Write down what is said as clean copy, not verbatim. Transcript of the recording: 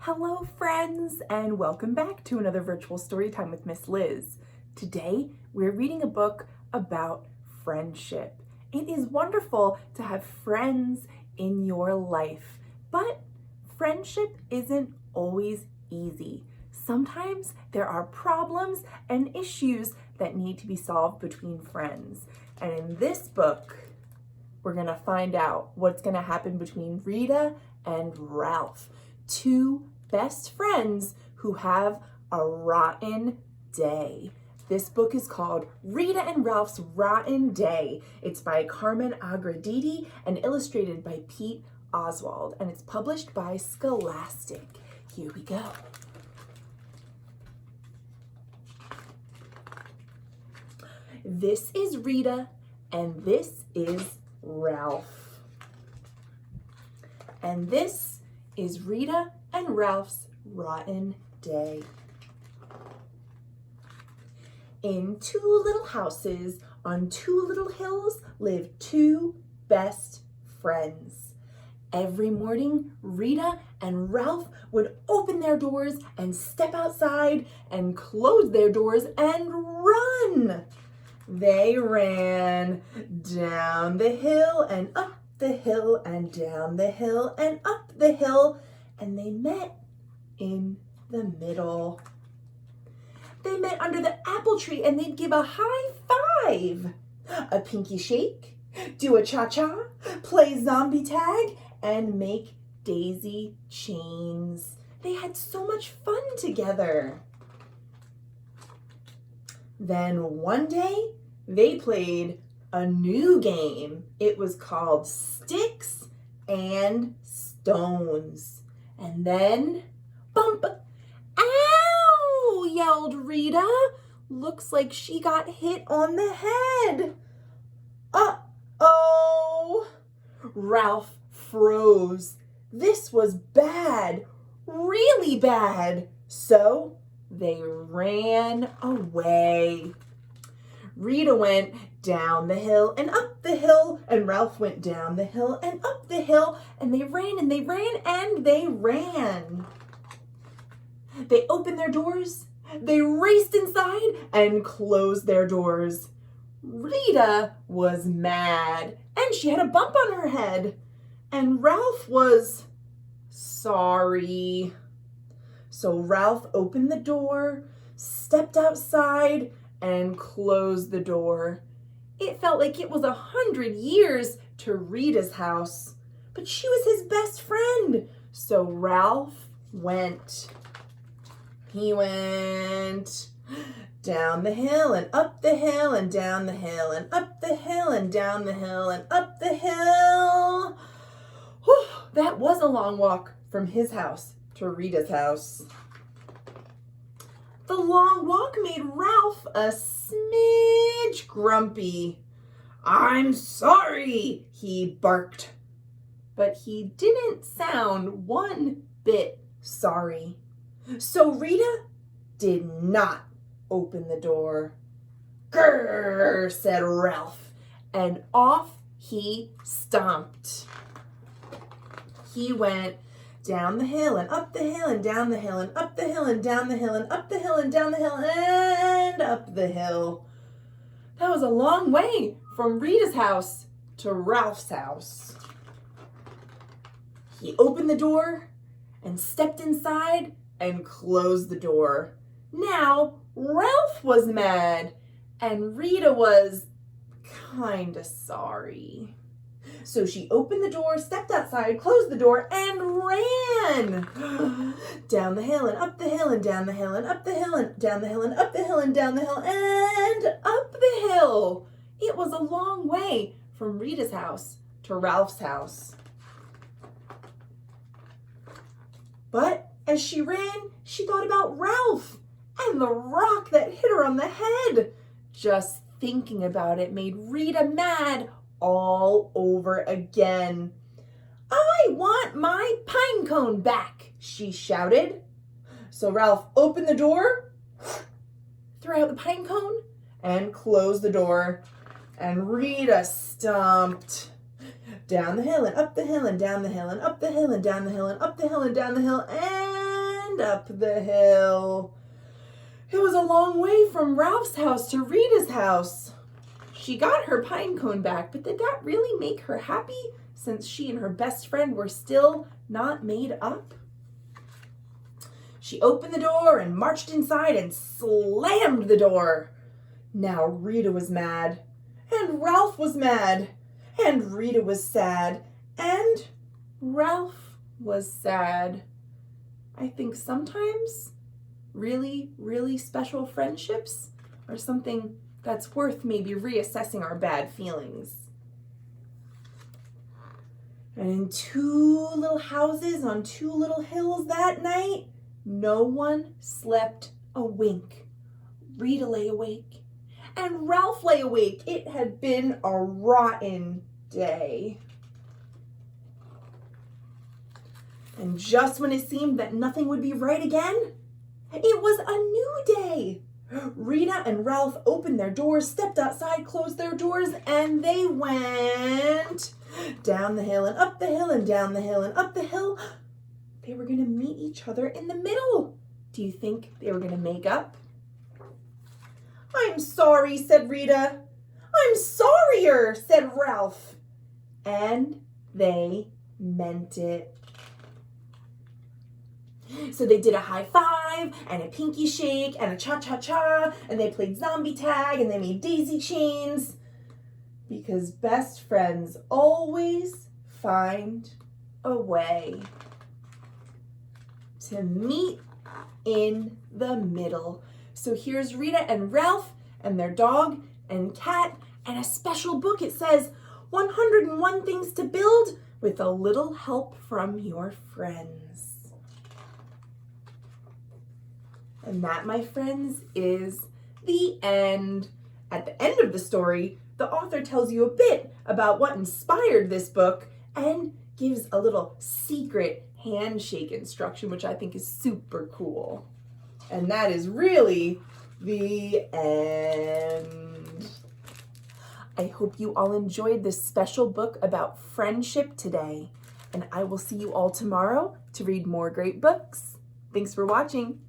Hello friends, and welcome back to another virtual story time with Miss Liz. Today we're reading a book about friendship. It is wonderful to have friends in your life, but friendship isn't always easy. Sometimes there are problems and issues that need to be solved between friends. And in this book, we're going to find out what's going to happen between Rita and Ralph, two best friends who have a rotten day. This book is called Rita and Ralph's Rotten Day. It's by Carmen Agra Deedy and illustrated by Pete Oswald, and it's published by Scholastic. Here we go. This is Rita, and this is Ralph. And this is Rita and Ralph's rotten day. In two little houses on two little hills lived two best friends. Every morning, Rita and Ralph would open their doors and step outside and close their doors and run. They ran down the hill and up the hill and down the hill and up the hill, and they met in the middle. They met under the apple tree and they'd give a high five, a pinky shake, do a cha-cha, play zombie tag, and make daisy chains. They had so much fun together. Then one day they played a new game. It was called Sticks and Stones. And then, bump! Ow! Yelled Rita. Looks like she got hit on the head. Uh-oh! Ralph froze. This was bad, really bad. So they ran away. Rita went down the hill and up the hill, and Ralph went down the hill and up the hill, and they ran and they ran and they ran. They opened their doors, they raced inside and closed their doors. Rita was mad and she had a bump on her head, and Ralph was sorry. So Ralph opened the door, stepped outside, and closed the door. It felt like it was 100 years to Rita's house, but she was his best friend. So Ralph went. He went down the hill and up the hill and down the hill and up the hill and down the hill and up the hill. Whew, that was a long walk from his house to Rita's house. The long walk made Ralph a smidge grumpy. "I'm sorry," he barked. But he didn't sound one bit sorry. So Rita did not open the door. "Grrr," said Ralph, and off he stomped. He went down the hill and up the hill and down the hill and up the hill and down the hill and up the hill and down the hill and up the hill. That was a long way from Rita's house to Ralph's house. He opened the door and stepped inside and closed the door. Now Ralph was mad and Rita was kinda sorry. So she opened the door, stepped outside, closed the door, and ran down the hill and up the hill and down the hill and up the hill and down the hill and up the hill and down the hill and up the hill. It was a long way from Rita's house to Ralph's house. But as she ran, she thought about Ralph and the rock that hit her on the head. Just thinking about it made Rita mad all over again. "I want my pine cone back," she shouted. So Ralph opened the door, threw out the pine cone, and closed the door. And Rita stomped down the hill and up the hill and down the hill and up the hill and down the hill and up the hill and down the hill and and up the hill. It was a long way from Ralph's house to Rita's house. She got her pine cone back, but did that really make her happy since she and her best friend were still not made up? She opened the door and marched inside and slammed the door. Now Rita was mad, and Ralph was mad, and Rita was sad, and Ralph was sad. I think sometimes really, really special friendships are something that's worth maybe reassessing our bad feelings. And in two little houses on two little hills that night, no one slept a wink. Rita lay awake, and Ralph lay awake. It had been a rotten day. And just when it seemed that nothing would be right again, it was a new day. Rita and Ralph opened their doors, stepped outside, closed their doors, and they went down the hill and up the hill and down the hill and up the hill. They were going to meet each other in the middle. Do you think they were going to make up? "I'm sorry," said Rita. "I'm sorrier," said Ralph. And they meant it. So they did a high five and a pinky shake and a cha-cha-cha, and they played zombie tag and they made daisy chains, because best friends always find a way to meet in the middle. So here's Rita and Ralph and their dog and cat and a special book. It says 101 Things to Build with a Little Help from Your Friends. And that, my friends, is the end. At the end of the story, the author tells you a bit about what inspired this book and gives a little secret handshake instruction, which I think is super cool. And that is really the end. I hope you all enjoyed this special book about friendship today. And I will see you all tomorrow to read more great books. Thanks for watching.